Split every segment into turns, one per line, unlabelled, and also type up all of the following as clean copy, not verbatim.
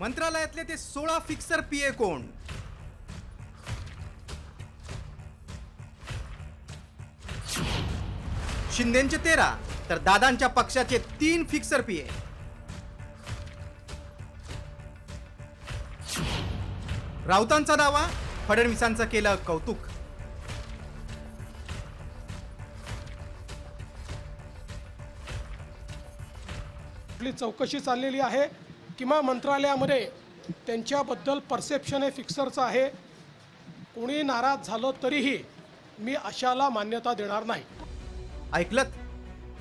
मंत्रालयातले ते 16 fixer PA कोण? शिंदेचे 13 तर दादांच्या पक्षाचे 3 फिक्सर पीए. राऊतांचा दावा, फडणवीसांचं केलं कौतुक.
आपली चौकशी चाललेली आहे किंवा मंत्रालयामध्ये त्यांच्याबद्दल परसेप्शन हे फिक्सरचं आहे. कोणी नाराज झालं तरीही मी अशाला मान्यता देणार नाही.
ऐकलत?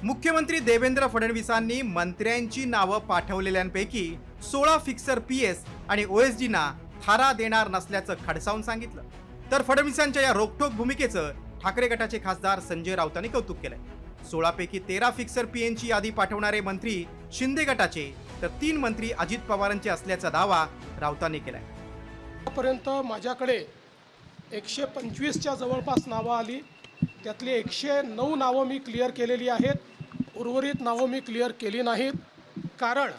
मुख्यमंत्री देवेंद्र फडणवीसांनी मंत्र्यांची नावं पाठवलेल्यांपैकी 16 फिक्सर पीएस आणि ओएसडीना थारा देणार नसल्याचं खडसावून सांगितलं. तर फडणवीसांच्या या रोखठोक भूमिकेचं ठाकरे गटाचे खासदार संजय राऊतांनी कौतुक केलंय. 16 पैकी 13 फिक्सर पीएनची यादी पाठवणारे मंत्री शिंदे गटाचे तर 3 मंत्री अजित पवारांचे असल्याचा दावा राऊतांनी केलाय.
आतापर्यंत माझ्याकडे 125च्या जवळपास नावं आली. त्यातली 109 नावं मी क्लिअर केलेली आहेत. उर्वरित नावं मी क्लिअर केली नाहीत, कारण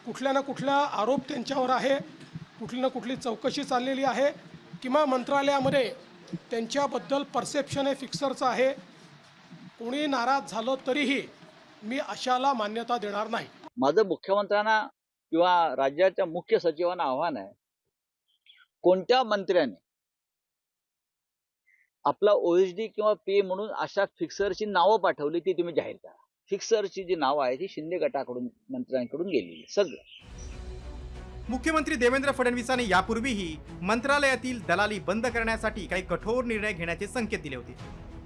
कुठल्या ना कुठला आरोप त्यांच्यावर आहे, कुठली ना कुठली चौकशी चाललेली आहे किंवा मंत्रालयामध्ये त्यांच्याबद्दल परसेप्शन हे फिक्सरचं आहे. कोणी नाराज झालं तरीही मी अशाला मान्यता देणार नाही.
माझं मुख्यमंत्र्यांना किंवा राज्याच्या मुख्य सचिवांना आव्हान आहे, कोणत्या मंत्र्याने आपला ओएसडी किंवा पीए म्हणून अशा फिक्सरची नावं पाठवली ती तुम्ही जाहीर करा. फिक्सरची जी नावं आहे ती शिंदे गटाकडून मंत्र्यांकडून गेलेली सगळं.
मुख्यमंत्री देवेंद्र फडणवीसांनी यापूर्वीही मंत्रालयातील दलाली बंद करण्यासाठी काही कठोर निर्णय घेण्याचे संकेत दिले होते.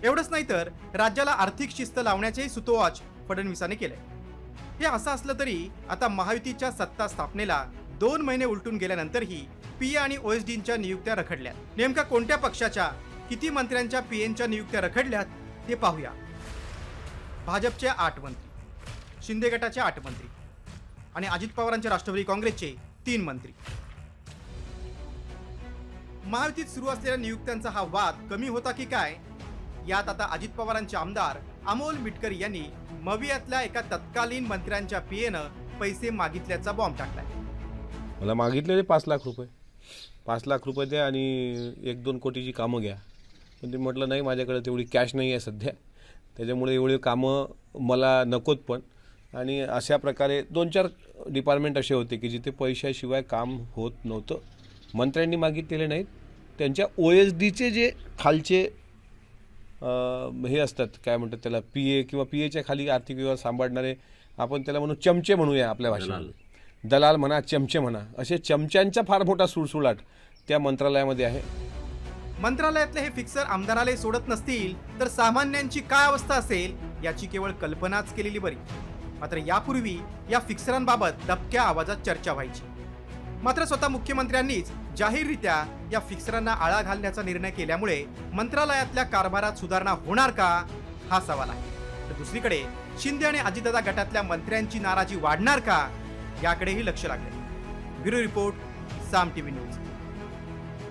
एवढंच नाही तर राज्याला आर्थिक शिस्त लावण्याचेही सुतोवाच फडणवीसांनी केलंय. हे असं असलं तरी आता महायुतीच्या सत्ता स्थापनेला 2 महिने उलटून गेल्यानंतरही पीए आणि ओएसडींच्या नियुक्त्या रखडल्यात. नेमका कोणत्या पक्षाच्या किती मंत्र्यांच्या पीएनच्या नियुक्त्या रखडल्यात ते पाहूया. भाजपचे 8 मंत्री, शिंदे गटाचे 8 मंत्री आणि अजित पवारांच्या राष्ट्रवादी काँग्रेसचे 3 मंत्री. महायुतीत सुरू असलेल्या नियुक्त्यांचा हा वाद कमी होता की काय, यात आता अजित पवारांचे आमदार अमोल मिटकरी यांनी मवियातल्या एका तत्कालीन मंत्र्यांच्या पीएनं पैसे मागितल्याचा बॉम्ब टाकलाय.
मला मागितलेले 5 लाख रुपये. 5 लाख रुपये द्या आणि 1-2 कोटीची कामं घ्या. पण ते म्हटलं नाही, माझ्याकडे तेवढी कॅश नाही आहे सध्या, त्याच्यामुळे एवढी कामं मला नकोत. पण आणि अशा प्रकारे 2-4 डिपार्टमेंट असे होते की जिथे पैशाशिवाय काम होत नव्हतं. मंत्र्यांनी मागितलेले नाहीत, त्यांच्या OSDचे जे खालचे हे असतात, काय म्हणतात त्याला, पीए किंवा पीएच्या खाली आर्थिक व्यवहार सांभाळणारे, आपण त्याला म्हणू चमचे म्हणूया आपल्या भाषेत, दलाल म्हणा, चमचे म्हणा, असे चमच्यांचा फार मोठा सुळसुळाट त्या मंत्रालयामध्ये आहे.
मंत्रालयातले हे फिक्सर आमदाराले सोडत नसतील तर सामान्यांची काय अवस्था असेल याची केवळ कल्पनाच केलेली बरी. मात्र यापूर्वी या फिक्सरांबाबत दबक्या आवाजात चर्चा व्हायची. मात्र स्वतः मुख्यमंत्र्यांनीच जाहीररित्या या फिक्सरांना आळा घालण्याचा निर्णय केल्यामुळे मंत्रालयातल्या कारभारात सुधारणा होणार का हा सवाल आहे. तर दुसरीकडे शिंदे आणि अजितदादा गटातल्या मंत्र्यांची नाराजी वाढणार का याकडेही लक्ष लागले. ब्युरो रिपोर्ट, साम टीव्ही न्यूज.